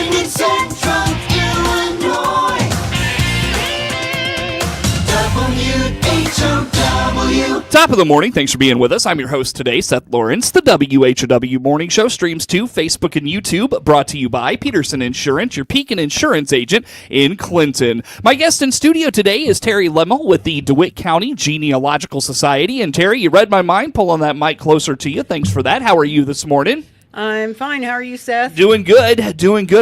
Living in Central Illinois. WHOW. Top of the morning. Thanks for being with us. I'm your host today, Seth Lawrence. The WHOW Morning Show streams to Facebook and YouTube, brought to you by Peterson Insurance, your Pekin Insurance agent in Clinton. My guest in studio today is Terri Lemmel with the DeWitt County Genealogical Society. And Terri, you read my mind, pulling that mic closer to you. Thanks for that. How are you this morning? I'm fine. How are you, Seth? Doing good,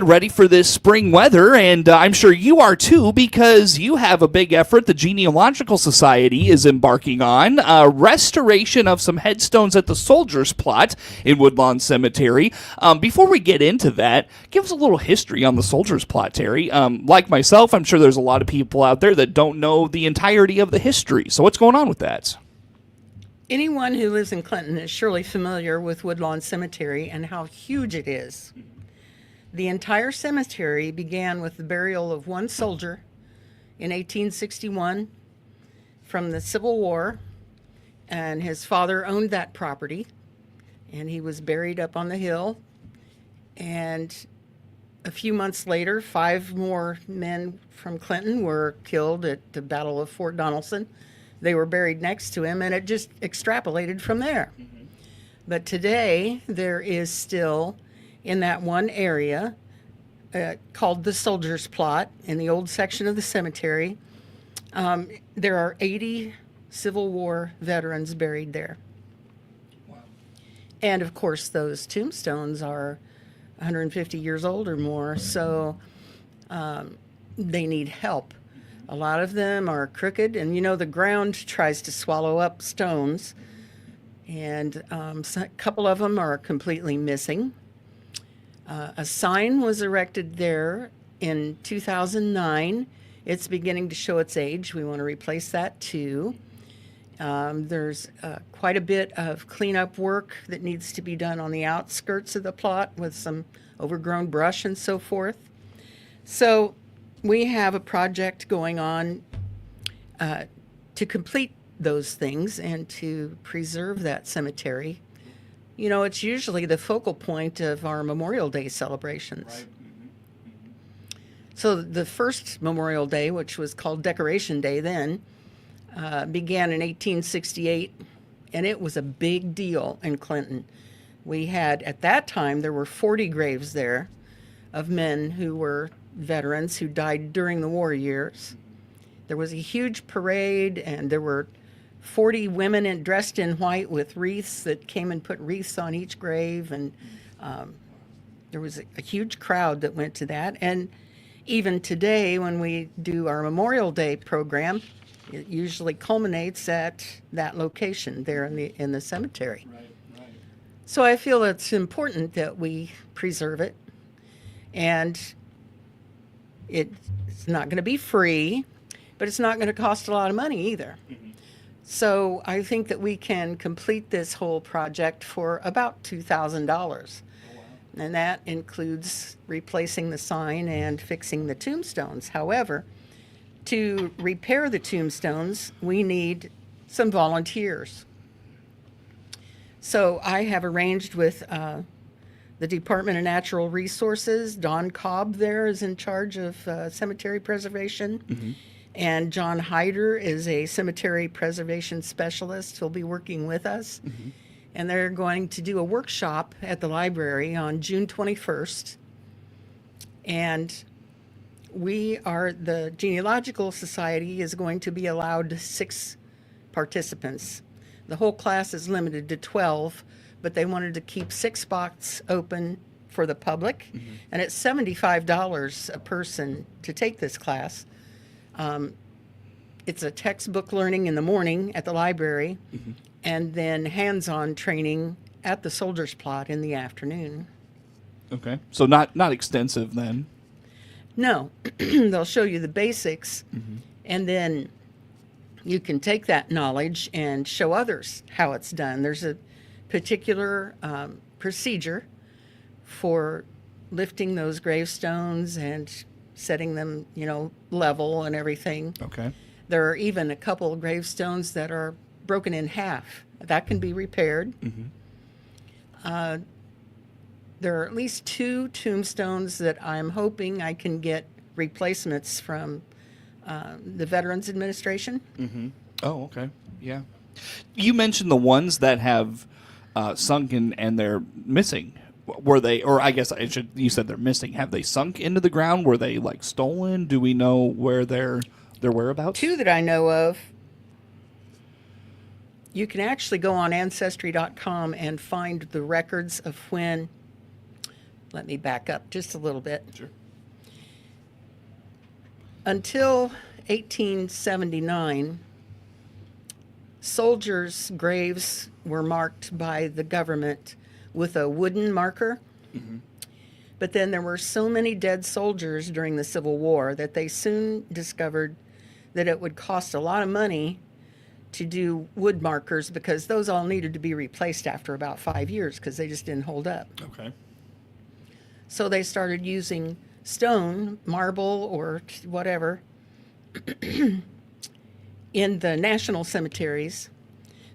ready for this spring weather, and I'm sure you are too, because you have a big effort the Genealogical Society is embarking on, restoration of some headstones at the Soldiers Plot in Woodlawn Cemetery. Before we get into that, give us a little history on the Soldiers Plot, Terri. Like myself, I'm sure there's a lot of people out there that don't know the entirety of the history, so what's going on with that? Anyone who lives in Clinton is surely familiar with Woodlawn Cemetery and how huge it is. The entire cemetery began with the burial of one soldier in 1861 from the Civil War, and his father owned that property, and he was buried up on the hill. And a few months later, 5 more men from Clinton were killed at the Battle of Fort Donelson. They were buried next to him, and it just extrapolated from there. Mm-hmm. But today, there is still, in that one area called the Soldiers Plot, in the old section of the cemetery, there are 80 Civil War veterans buried there. Wow. And, of course, those tombstones are 150 years old or more, so they need help. A lot of them are crooked, and the ground tries to swallow up stones, and a couple of them are completely missing. A sign was erected there in 2009. It's beginning to show its age. We want to replace that too. There's quite a bit of cleanup work that needs to be done on the outskirts of the plot with some overgrown brush and so forth. So we have a project going on to complete those things and to preserve that cemetery. It's usually the focal point of our Memorial Day celebrations. Right. Mm-hmm. So the first Memorial Day, which was called Decoration Day then, began in 1868, and it was a big deal in Clinton. We had, at that time, there were 40 graves there of men who were veterans who died during the war years. There was a huge parade, and there were 40 women dressed in white with wreaths that came and put wreaths on each grave, and there was a huge crowd that went to that. And even today, when we do our Memorial Day program, it usually culminates at that location there in the cemetery. Right. So I feel it's important that we preserve it, and it's not going to be free, but it's not going to cost a lot of money either. Mm-hmm. So I think that we can complete this whole project for about $2,000. Oh, wow. And that includes replacing the sign and fixing the tombstones. However, to repair the tombstones, we need some volunteers. So I have arranged with the Department of Natural Resources. Don Cobb there is in charge of cemetery preservation. Mm-hmm. And John Hyder is a cemetery preservation specialist. He'll be working with us. Mm-hmm. And they're going to do a workshop at the library on June 21st. And the Genealogical Society is going to be allowed 6 participants. The whole class is limited to 12, but they wanted to keep 6 spots open for the public. Mm-hmm. And it's $75 a person to take this class. It's a textbook learning in the morning at the library, mm-hmm. and then hands-on training at the Soldiers Plot in the afternoon. Okay, so not extensive then. No, they'll show you the basics, mm-hmm. and then you can take that knowledge and show others how it's done. There's a particular procedure for lifting those gravestones and setting them, level and everything. Okay. There are even a couple of gravestones that are broken in half. That can be repaired. Mm-hmm. there are at least 2 tombstones that I'm hoping I can get replacements from the Veterans Administration. Oh, okay. Yeah. You mentioned the ones that have sunk and they're missing. Were they, or I guess you said they're missing. Have they sunk into the ground? Were they like stolen? Do we know where their whereabouts? 2 that I know of. You can actually go on Ancestry.com and find the records of when. Let me back up just a little bit. Sure. Until 1879, soldiers' graves were marked by the government with a wooden marker. But then there were so many dead soldiers during the Civil War that they soon discovered that it would cost a lot of money to do wood markers because those all needed to be replaced after about 5 years because they just didn't hold up. Okay. So they started using stone, marble, or whatever in the national cemeteries.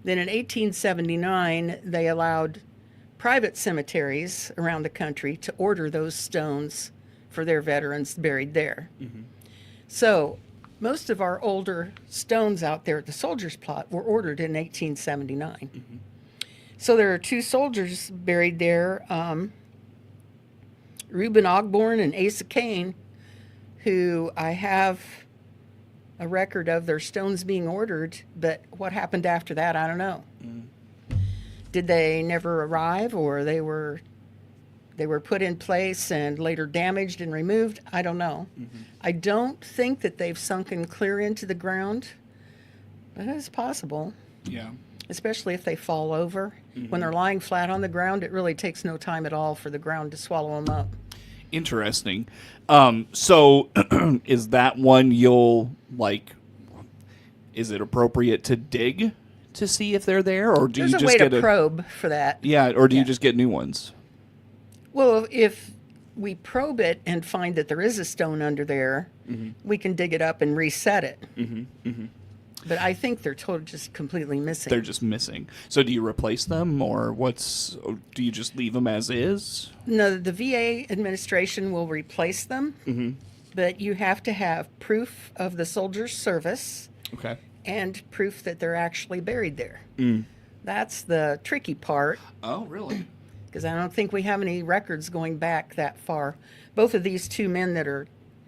Then in 1879, they allowed private cemeteries around the country to order those stones for their veterans buried there. So most of our older stones out there at the soldiers' plot were ordered in 1879. So there are 2 soldiers buried there, Reuben Ogborn and Asa Kane, who I have a record of their stones being ordered, but what happened after that, I don't know. Did they never arrive, or they were put in place and later damaged and removed? I don't know. I don't think that they've sunken clear into the ground, but it's possible, Yeah. especially if they fall over. When they're lying flat on the ground, it really takes no time at all for the ground to swallow them up. Interesting. So is that one you'll like? Is it appropriate to dig to see if they're there, or do There's you a just way get to probe for that. Yeah, or do you Yeah. just get new ones? Well, if we probe it and find that there is a stone under there, we can dig it up and reset it. But I think they're just completely missing. They're just missing. So do you replace them, or do you just leave them as is? No, the VA administration will replace them, but you have to have proof of the soldier's service Okay. and proof that they're actually buried there. That's the tricky part, Oh, really? because I don't think we have any records going back that far. Both of these 2 men that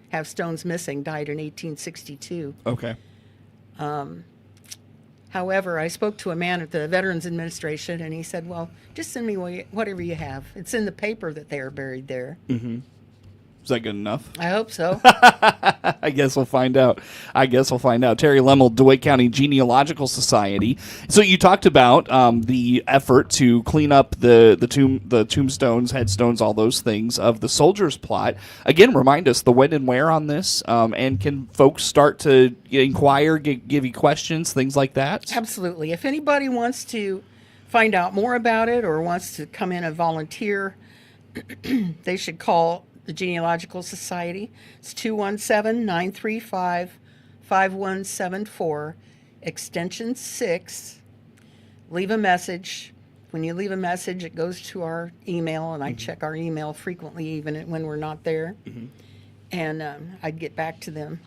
have stones missing died in 1862. Okay. However, I spoke to a man at the Veterans Administration, and he said, well, just send me whatever you have. It's in the paper that they are buried there. Is that good enough? I hope so. I guess we'll find out. Terri Lemmel, DeWitt County Genealogical Society. So you talked about the effort to clean up the tombstones, headstones, all those things of the soldiers' plot. Again, remind us the when and where on this, and can folks start to inquire, give you questions, things like that? Absolutely. If anybody wants to find out more about it or wants to come in and volunteer, they should call the Genealogical Society. It's 217-935-5174, extension 6. Leave a message. When you leave a message, it goes to our email, and I check our email frequently, even when we're not there. And I'd get back to them.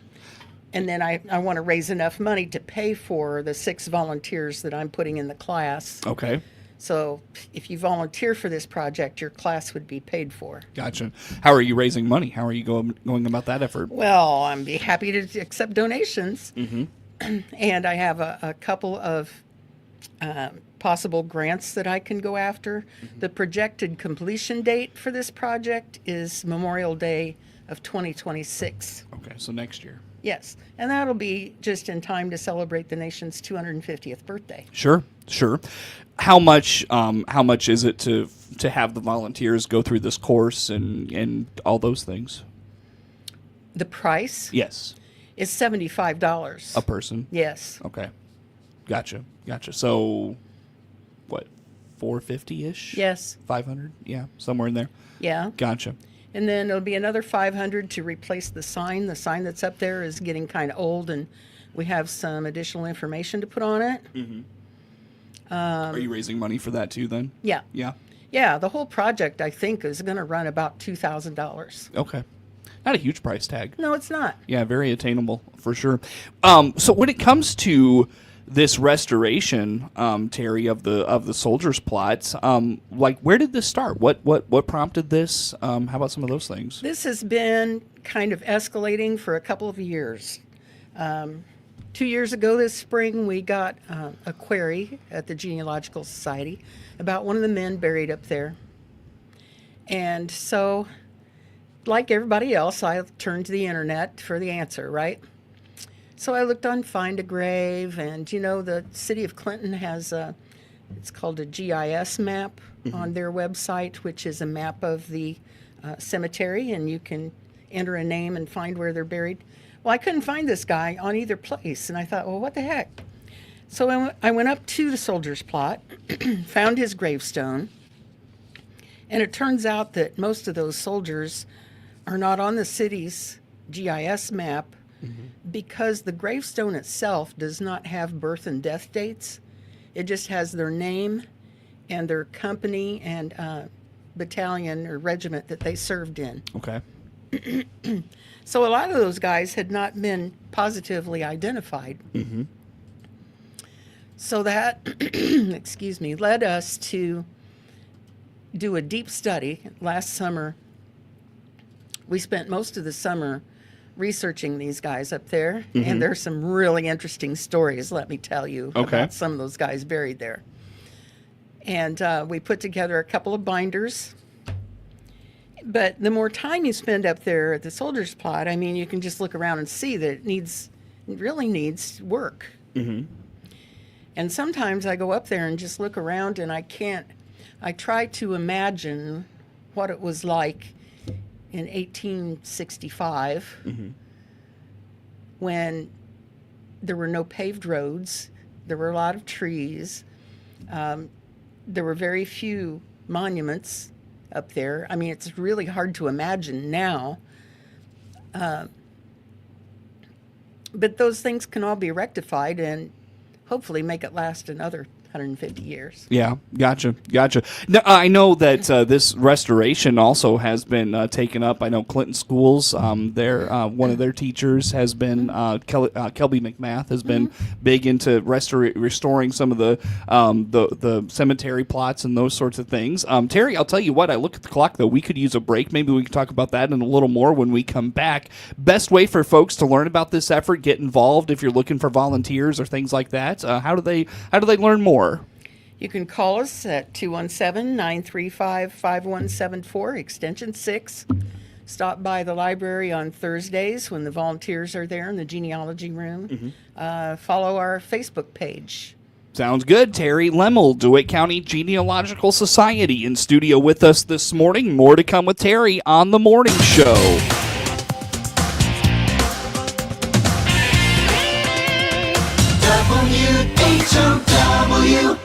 And then I want to raise enough money to pay for the 6 volunteers that I'm putting in the class. Okay. So if you volunteer for this project, your class would be paid for. Gotcha. How are you raising money? How are you going about that effort? Well, I'm be happy to accept donations. And I have a couple of possible grants that I can go after. The projected completion date for this project is Memorial Day of 2026. Okay, so next year. Yes, and that'll be just in time to celebrate the nation's 250th birthday. Sure. How much is it to have the volunteers go through this course and all those things? The price Yes. is $75. A person? Yes. Okay. Gotcha. So what, 450-ish? Yes. 500? Yeah, somewhere in there. Yeah. Gotcha. And then it'll be another $500 to replace the sign. The sign that's up there is getting kind of old, and we have some additional information to put on it. Are you raising money for that too then? Yeah. Yeah. Yeah, the whole project, I think, is going to run about $2,000. Okay. Not a huge price tag. No, it's not. Yeah, very attainable for sure. So when it comes to this restoration, Terry, of the soldiers' plots, like where did this start? What prompted this? How about some of those things? This has been kind of escalating for a couple of years. 2 years ago this spring, we got a query at the Genealogical Society about one of the men buried up there. And so, like everybody else, I turned to the internet for the answer, right? So I looked on Find a Grave, and the city of Clinton has it's called a GIS map on their website, which is a map of the cemetery, and you can enter a name and find where they're buried. Well, I couldn't find this guy on either place, and I thought, well, what the heck? So I went up to the soldier's plot, found his gravestone, and it turns out that most of those soldiers are not on the city's GIS map because the gravestone itself does not have birth and death dates. It just has their name and their company and battalion or regiment that they served in. Okay. So a lot of those guys had not been positively identified. So that, excuse me, led us to do a deep study last summer. We spent most of the summer researching these guys up there, and there's some really interesting stories, let me tell you, about some of those guys buried there. And we put together a couple of binders. But the more time you spend up there at the soldier's plot, I mean, you can just look around and see that it really needs work. And sometimes I go up there and just look around, and I try to imagine what it was like in 1865 when there were no paved roads, there were a lot of trees, there were very few monuments up there. I mean, it's really hard to imagine now. But those things can all be rectified and hopefully make it last another 150 years. Yeah, gotcha. Now, I know that this restoration also has been taken up. I know Clinton Schools, one of their teachers has been, Kelby McMath has been big into restoring some of the cemetery plots and those sorts of things. Terry, I'll tell you what, I look at the clock, though. We could use a break. Maybe we can talk about that in a little more when we come back. Best way for folks to learn about this effort, get involved if you're looking for volunteers or things like that. How do they learn more? You can call us at 217-935-5174, extension 6. Stop by the library on Thursdays when the volunteers are there in the genealogy room. Follow our Facebook page. Sounds good. Terri Lemmel, DeWitt County Genealogical Society, in studio with us this morning. More to come with Terri on The Morning Show. WHOW.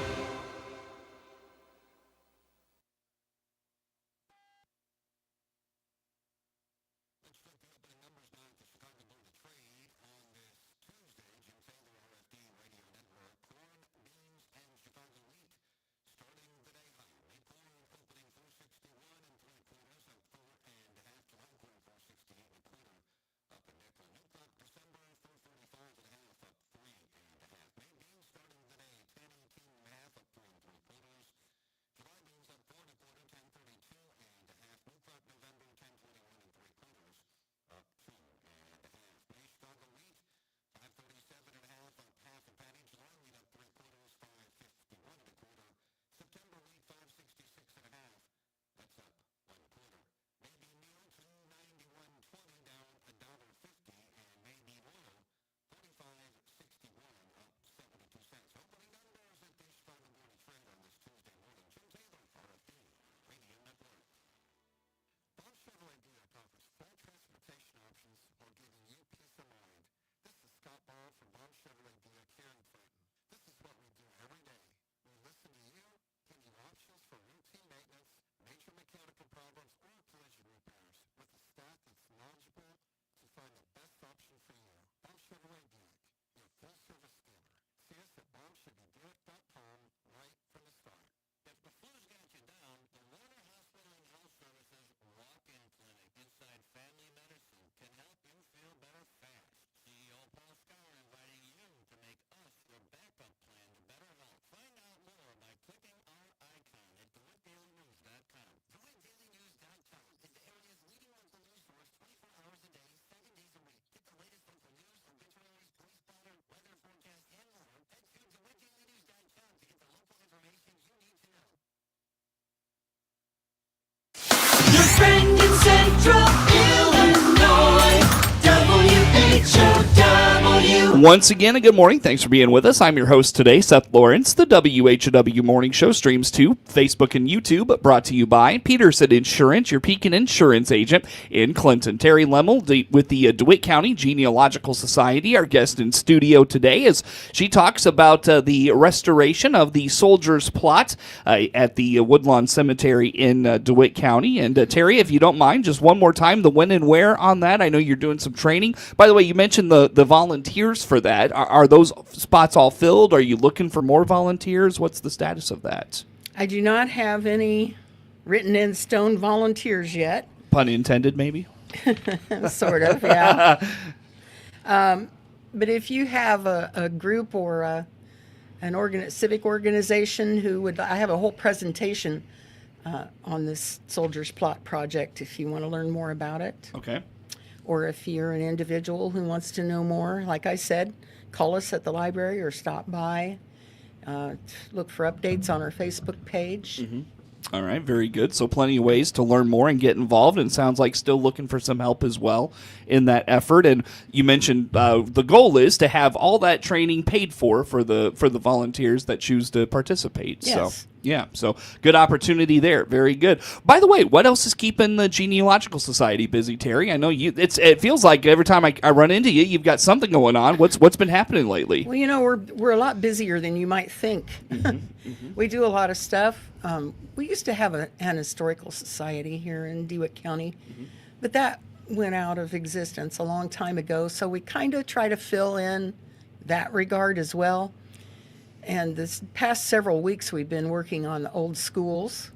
Once again, a good morning. Thanks for being with us. I'm your host today, Seth Lawrence. The WHOW Morning Show streams to Facebook and YouTube, brought to you by Peterson Insurance, your Pekin Insurance agent in Clinton. Terri Lemmel with the DeWitt County Genealogical Society, our guest in studio today, as she talks about the restoration of the soldiers' plot at the Woodlawn Cemetery in DeWitt County. And Terri, if you don't mind, just one more time, the when and where on that. I know you're doing some training. By the way, you mentioned the volunteers for that. Are those spots all filled? Are you looking for more volunteers? What's the status of that? I do not have any written in stone volunteers yet. Pun intended, maybe? Sort of, yeah. But if you have a group or an civic organization who would, I have a whole presentation on this Soldiers Plot project if you want to learn more about it. Okay. Or if you're an individual who wants to know more, like I said, call us at the library or stop by. Look for updates on our Facebook page. Mm-hmm. All right, very good. So plenty of ways to learn more and get involved, and sounds like still looking for some help as well in that effort. And you mentioned the goal is to have all that training paid for the volunteers that choose to participate. Yes. So yeah, so good opportunity there. Very good. By the way, what else is keeping the Genealogical Society busy, Terri? I know you. It feels like every time I run into you, you've got something going on. What's been happening lately? Well, you know, we're a lot busier than you might think. We do a lot of stuff. We used to have an historical society here in DeWitt County, but that went out of existence a long time ago. So we kind of try to fill in that regard as well. And this past several weeks, we've been working on old schools.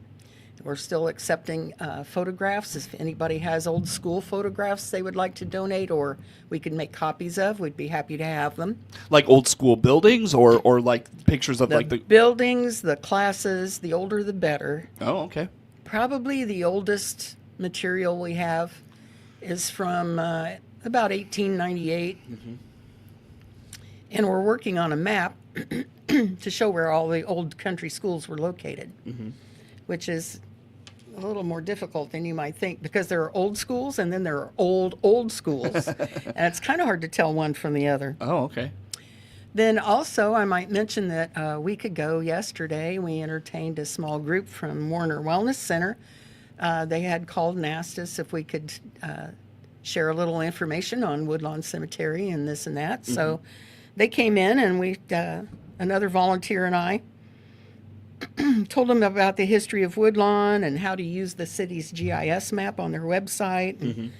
We're still accepting photographs. If anybody has old school photographs they would like to donate, or we can make copies of, we'd be happy to have them. Like old school buildings, or like pictures of The buildings, the classes, the older the better. Oh, okay. Probably the oldest material we have is from about 1898. And we're working on a map to show where all the old country schools were located, which is a little more difficult than you might think, because there are old schools and then there are old schools. And it's kind of hard to tell one from the other. Oh, okay. Then also, I might mention that a week ago yesterday, we entertained a small group from Warner Wellness Center. They had called and asked us if we could share a little information on Woodlawn Cemetery and this and that. So they came in, and we, another volunteer and I, told them about the history of Woodlawn and how to use the city's GIS map on their website. And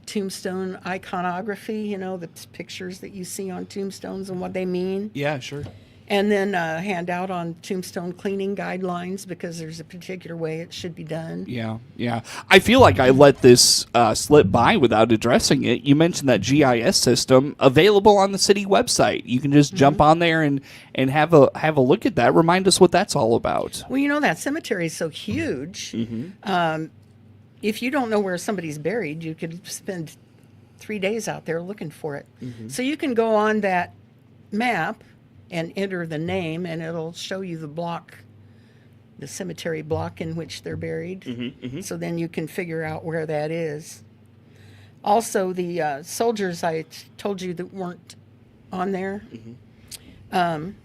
tombstone iconography, you know, the pictures that you see on tombstones and what they mean. Yeah, sure. And then hand out on tombstone cleaning guidelines, because there's a particular way it should be done. Yeah, yeah. I feel like I let this slip by without addressing it. You mentioned that GIS system available on the city website. You can just jump on there and have a look at that. Remind us what that's all about. Well, you know, that cemetery is so huge. If you don't know where somebody's buried, you could spend 3 days out there looking for it. So you can go on that map and enter the name, and it'll show you the block, the cemetery block in which they're buried. So then you can figure out where that is. Also, the soldiers I told you that weren't on there, Cameron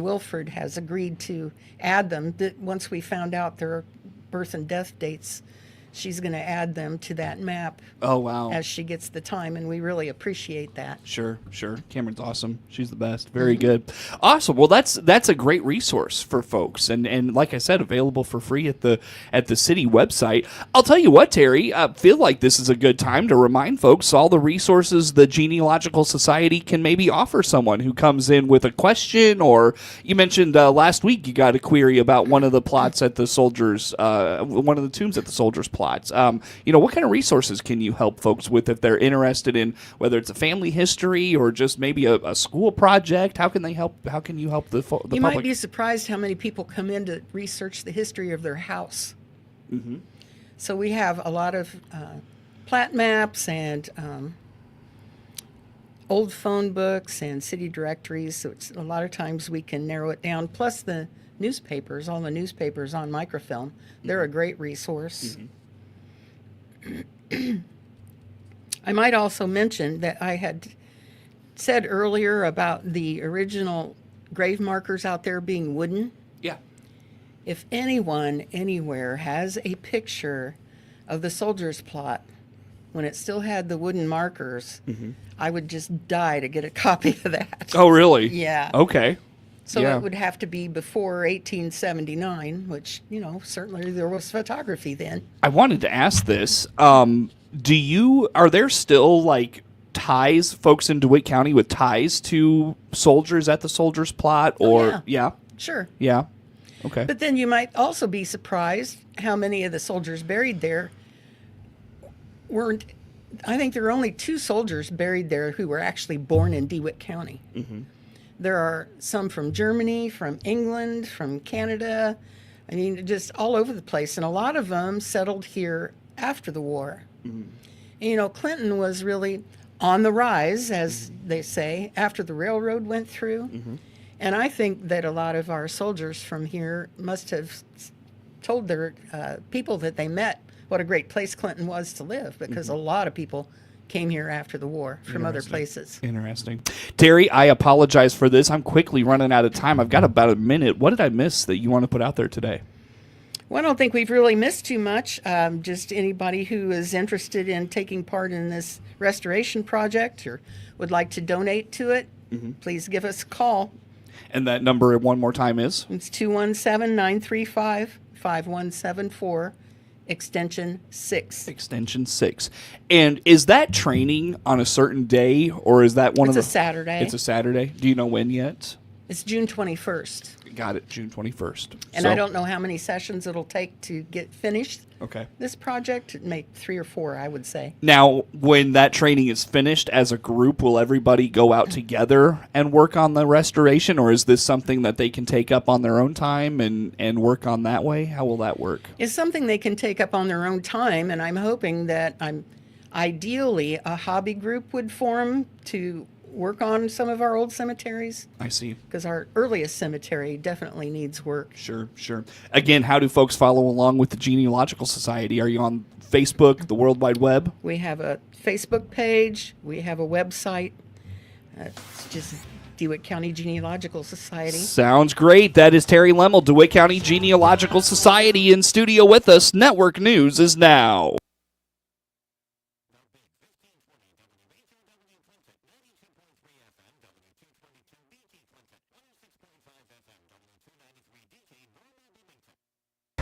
Wilford has agreed to add them. That once we found out their birth and death dates, she's going to add them to that map. Oh, wow. As she gets the time, and we really appreciate that. Sure. Cameron's awesome. She's the best. Very good. Awesome. Well, that's a great resource for folks, and like I said, available for free at the city website. I'll tell you what, Terri, I feel like this is a good time to remind folks all the resources the Genealogical Society can maybe offer someone who comes in with a question, or you mentioned last week you got a query about one of the plots at the soldiers, one of the tombs at the soldiers' plot. What kind of resources can you help folks with if they're interested in whether it's a family history or just maybe a school project? How can they help? How can you help the public? You might be surprised how many people come in to research the history of their house. So we have a lot of plat maps and old phone books and city directories. So a lot of times we can narrow it down. Plus the newspapers, all the newspapers on microfilm. They're a great resource. I might also mention that I had said earlier about the original grave markers out there being wooden. Yeah. If anyone anywhere has a picture of the soldier's plot when it still had the wooden markers, I would just die to get a copy of that. Oh, really? Yeah. Okay. So yeah. it would have to be before 1879, which, certainly there was photography then. I wanted to ask this. Are there still like ties, folks in DeWitt County with ties to soldiers at the soldier's plot? Or yeah. Sure. Yeah. Okay. But then you might also be surprised how many of the soldiers buried there weren't. I think there are only 2 soldiers buried there who were actually born in DeWitt County. There are some from Germany, from England, from Canada. I mean, just all over the place. And a lot of them settled here after the war. And, Clinton was really on the rise, as they say, after the railroad went through. And I think that a lot of our soldiers from here must have told their people that they met what a great place Clinton was to live, because a lot of people came here after the war from other places. Interesting. Terri, I apologize for this. I'm quickly running out of time. I've got about a minute. What did I miss that you want to put out there today? Well, I don't think we've really missed too much. Just anybody who is interested in taking part in this restoration project or would like to donate to it, please give us a call. And that number one more time is? It's 217-935-5174, extension 6. Extension 6. And is that training on a certain day, or is that It's a Saturday. It's a Saturday. Do you know when yet? It's June 21st. Got it, June 21st. And I don't know how many sessions it'll take to get finished. Okay. This project, maybe 3 or 4, I would say. Now, when that training is finished as a group, will everybody go out together and work on the restoration, or is this something that they can take up on their own time and work on that way? How will that work? It's something they can take up on their own time, and I'm hoping that ideally a hobby group would form to work on some of our old cemeteries. I see. Because our earliest cemetery definitely needs work. Sure. Again, how do folks follow along with the Genealogical Society? Are you on Facebook, the World Wide Web? We have a Facebook page. We have a website. It's just DeWitt County Genealogical Society. Sounds great. That is Terri Lemmel, DeWitt County Genealogical Society, in studio with us. Network News is now.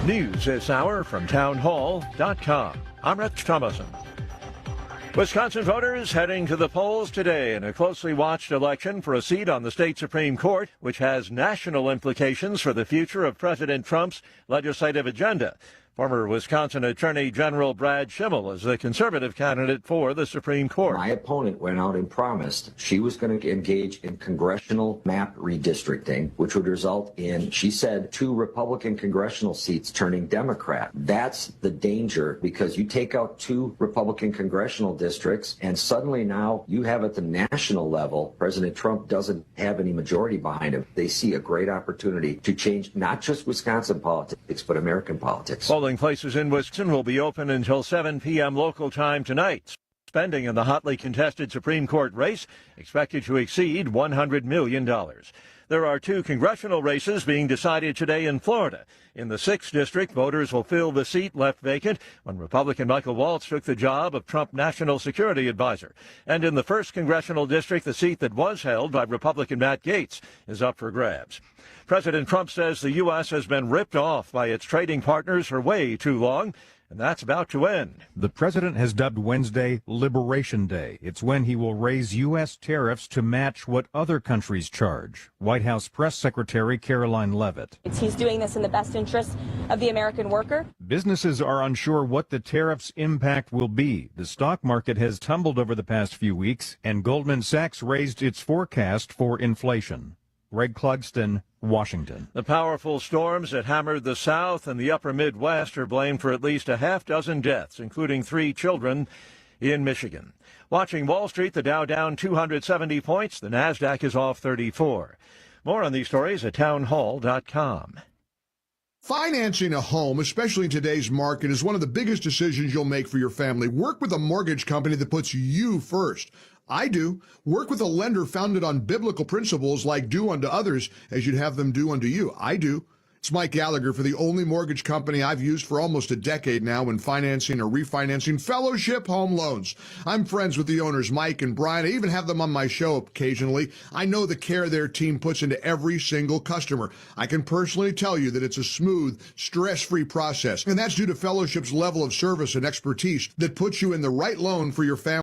News this hour from townhall.com. I'm Rich Thomason. Wisconsin voters heading to the polls today in a closely watched election for a seat on the state Supreme Court, which has national implications for the future of President Trump's legislative agenda. Former Wisconsin Attorney General Brad Schimmel is the conservative candidate for the Supreme Court. My opponent went out and promised she was going to engage in congressional map redistricting, which would result in, she said, 2 Republican congressional seats turning Democrat. That's the danger, because you take out 2 Republican congressional districts, and suddenly now you have at the national level, President Trump doesn't have any majority behind him. They see a great opportunity to change not just Wisconsin politics, but American politics. Polling places in Wisconsin will be open until 7 p.m. local time tonight. Spending in the hotly contested Supreme Court race expected to exceed $100 million. There are 2 congressional races being decided today in Florida. In the 6th district, voters will fill the seat left vacant when Republican Michael Waltz took the job of Trump National Security Advisor. And in the 1st congressional district, the seat that was held by Republican Matt Gaetz is up for grabs. President Trump says the U.S. has been ripped off by its trading partners for way too long, and that's about to end. The president has dubbed Wednesday Liberation Day. It's when he will raise U.S. tariffs to match what other countries charge. White House Press Secretary Caroline Leavitt. He's doing this in the best interest of the American worker. Businesses are unsure what the tariffs' impact will be. The stock market has tumbled over the past few weeks, and Goldman Sachs raised its forecast for inflation. Greg Clugston, Washington. The powerful storms that hammered the South and the upper Midwest are blamed for at least a half dozen deaths, including 3 children in Michigan. Watching Wall Street, the Dow down 270 points. The NASDAQ is off 34. More on these stories at townhall.com. Financing a home, especially in today's market, is one of the biggest decisions you'll make for your family. Work with a mortgage company that puts you first. I do. Work with a lender founded on biblical principles like do unto others as you'd have them do unto you. I do. It's Mike Gallagher for the only mortgage company I've used for almost a decade now when financing or refinancing fellowship home loans. I'm friends with the owners, Mike and Brian. I even have them on my show occasionally. I know the care their team puts into every single customer. I can personally tell you that it's a smooth, stress-free process, and that's due to Fellowship's level of service and expertise that puts you in the right loan for your family.